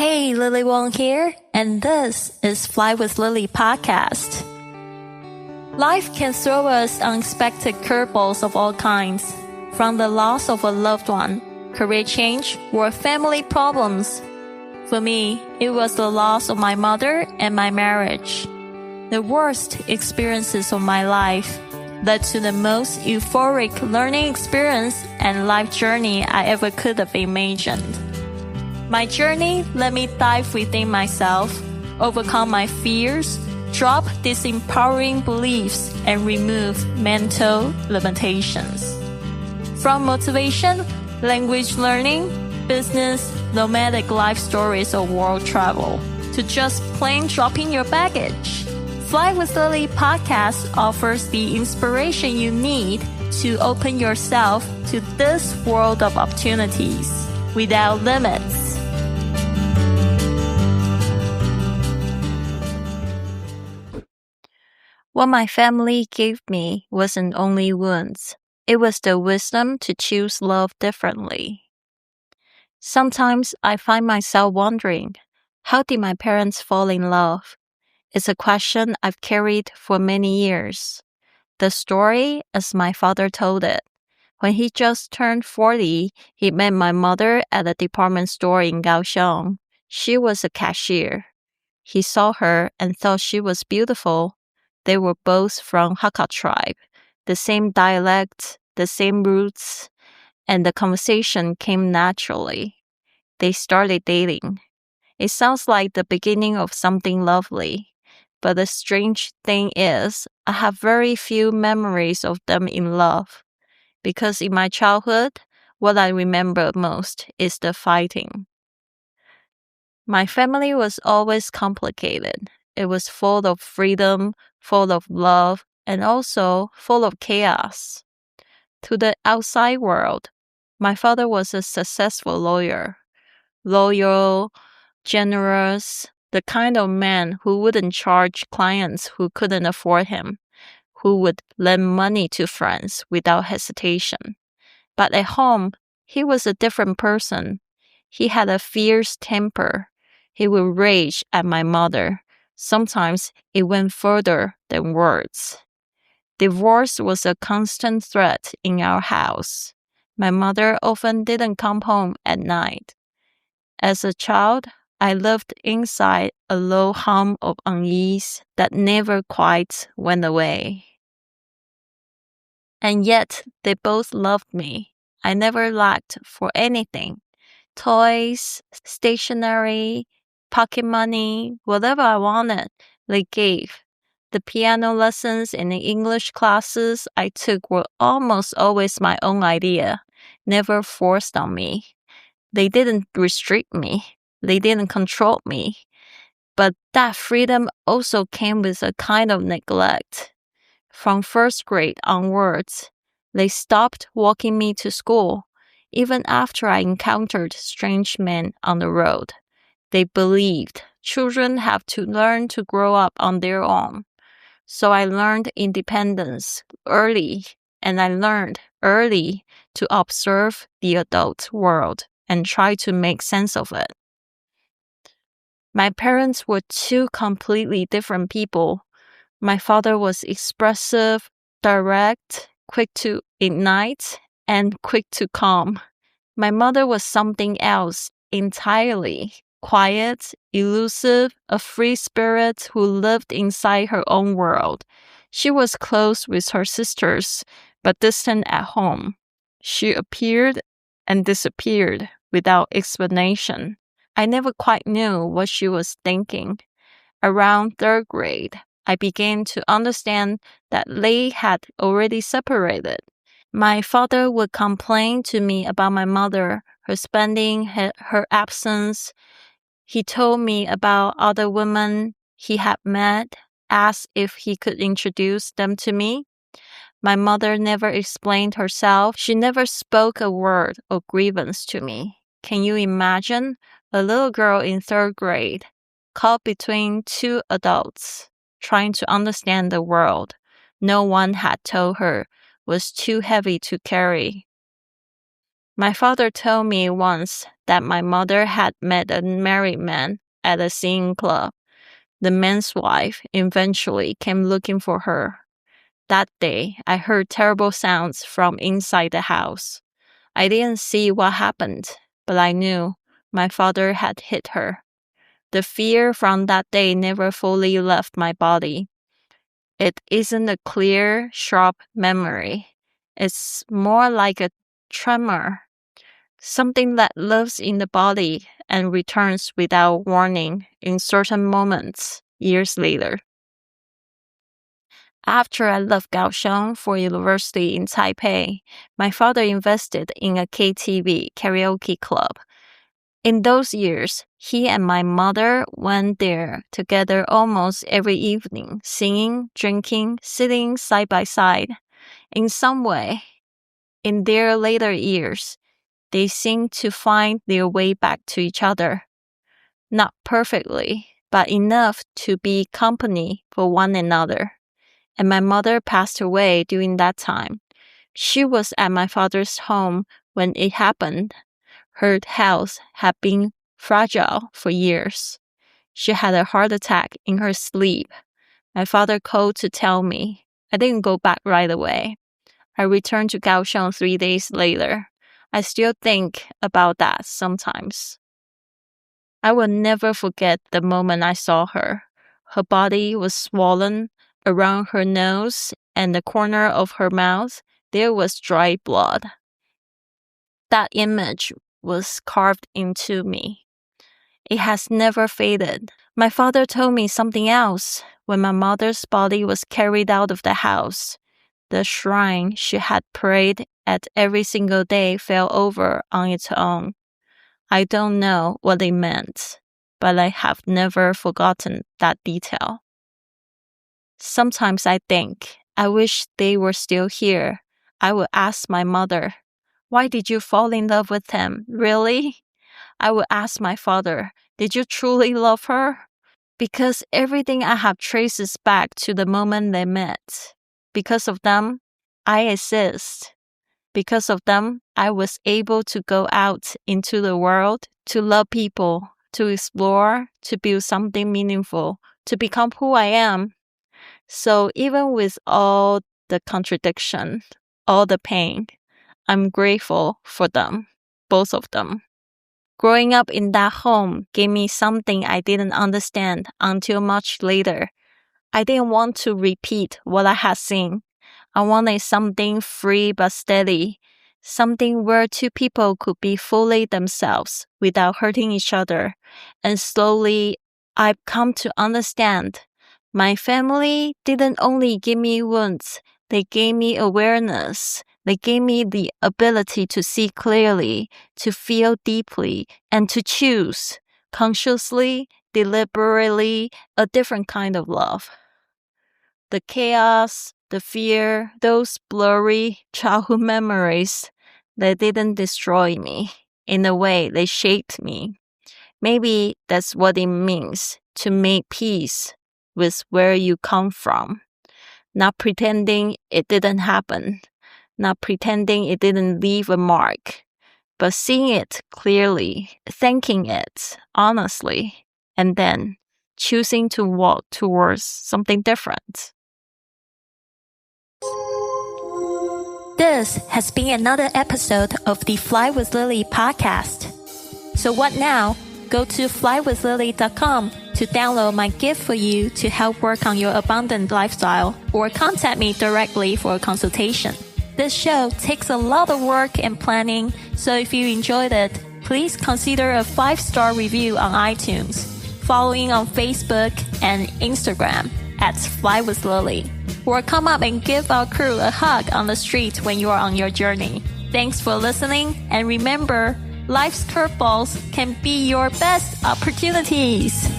Hey, Lily Wong here, and this is Fly with Lily podcast. Life can throw us unexpected curveballs of all kinds, from the loss of a loved one, career change, or family problems. For me, it was the loss of my mother and my marriage. The worst experiences of my life led to the most euphoric learning experience and life journey I ever could have imagined. My journey let me dive within myself, overcome my fears, drop disempowering beliefs, and remove mental limitations. From motivation, language learning, business, nomadic life stories or world travel, to just plain dropping your baggage. Fly with Lily podcast offers the inspiration you need to open yourself to this world of opportunities without limits. What my family gave me wasn't only wounds. It was the wisdom to choose love differently. Sometimes I find myself wondering, how did my parents fall in love? It's a question I've carried for many years. The story, as my father told it, when he just turned 40, he met my mother at a department store in Kaohsiung. She was a cashier. He saw her and thought she was beautiful. They were both from Hakka tribe, the same dialect, the same roots, and the conversation came naturally. They started dating. It sounds like the beginning of something lovely, but the strange thing is, I have very few memories of them in love, because in my childhood, what I remember most is the fighting. My family was always complicated. It was full of freedom, full of love, and also full of chaos. To the outside world, my father was a successful lawyer, loyal, generous, the kind of man who wouldn't charge clients who couldn't afford him, who would lend money to friends without hesitation. But at home, he was a different person. He had a fierce temper. He would rage at my mother. Sometimes it went further than words. Divorce was a constant threat in our house. My mother often didn't come home at night. As a child, I lived inside a low hum of unease that never quite went away. And yet, they both loved me. I never lacked for anything. Toys, stationery, pocket money, whatever I wanted, they gave. The piano lessons and the English classes I took were almost always my own idea, never forced on me. They didn't restrict me. They didn't control me. But that freedom also came with a kind of neglect. From first grade onwards, they stopped walking me to school, even after I encountered strange men on the road. They believed children have to learn to grow up on their own. So I learned independence early, and I learned early to observe the adult world and try to make sense of it. My parents were two completely different people. My father was expressive, direct, quick to ignite, and quick to calm. My mother was something else entirely. Quiet, elusive, a free spirit who lived inside her own world. She was close with her sisters, but distant at home. She appeared and disappeared without explanation. I never quite knew what she was thinking. Around third grade, I began to understand that they had already separated. My father would complain to me about my mother, her spending, her absence. He told me about other women he had met, asked if he could introduce them to me. My mother never explained herself. She never spoke a word of grievance to me. Can you imagine a little girl in third grade, caught between two adults, trying to understand the world no one had told her was too heavy to carry? My father told me once that my mother had met a married man at a singing club. The man's wife eventually came looking for her. That day, I heard terrible sounds from inside the house. I didn't see what happened, but I knew my father had hit her. The fear from that day never fully left my body. It isn't a clear, sharp memory. It's more like a tremor, something that lives in the body and returns without warning in certain moments years later. After I left Kaohsiung for university in Taipei, my father invested in a KTV karaoke club. In those years, he and my mother went there together almost every evening, singing, drinking, sitting side by side. In some way, in their later years, they seemed to find their way back to each other. Not perfectly, but enough to be company for one another. And my mother passed away during that time. She was at my father's home when it happened. Her health had been fragile for years. She had a heart attack in her sleep. My father called to tell me. I didn't go back right away. I returned to Kaohsiung 3 days later. I still think about that sometimes. I will never forget the moment I saw her. Her body was swollen. Around her nose and the corner of her mouth, there was dry blood. That image was carved into me. It has never faded. My father told me something else. When my mother's body was carried out of the house, the shrine she had prayed at every single day fell over on its own. I don't know what it meant, but I have never forgotten that detail. Sometimes I think, I wish they were still here. I would ask my mother, why did you fall in love with him? Really? I would ask my father, did you truly love her? Because everything I have traces back to the moment they met. Because of them, I exist. Because of them, I was able to go out into the world, to love people, to explore, to build something meaningful, to become who I am. So even with all the contradiction, all the pain, I'm grateful for them, both of them. Growing up in that home gave me something I didn't understand until much later. I didn't want to repeat what I had seen. I wanted something free but steady, something where two people could be fully themselves without hurting each other. And slowly, I've come to understand my family didn't only give me wounds, they gave me awareness. They gave me the ability to see clearly, to feel deeply, and to choose, consciously, deliberately, a different kind of love. The chaos, the fear, those blurry childhood memories, they didn't destroy me. In a way, they shaped me. Maybe that's what it means to make peace with where you come from. Not pretending it didn't happen. Not pretending it didn't leave a mark. But seeing it clearly, thanking it honestly, and then choosing to walk towards something different. This has been another episode of the Fly with Lily podcast. So what now? Go to flywithlily.com to download my gift for you to help work on your abundant lifestyle, or contact me directly for a consultation. This show takes a lot of work and planning, so if you enjoyed it, please consider a 5-star review on iTunes, following on Facebook and Instagram at flywithlily, or come up and give our crew a hug on the street when you are on your journey. Thanks for listening, and remember, life's curveballs can be your best opportunities.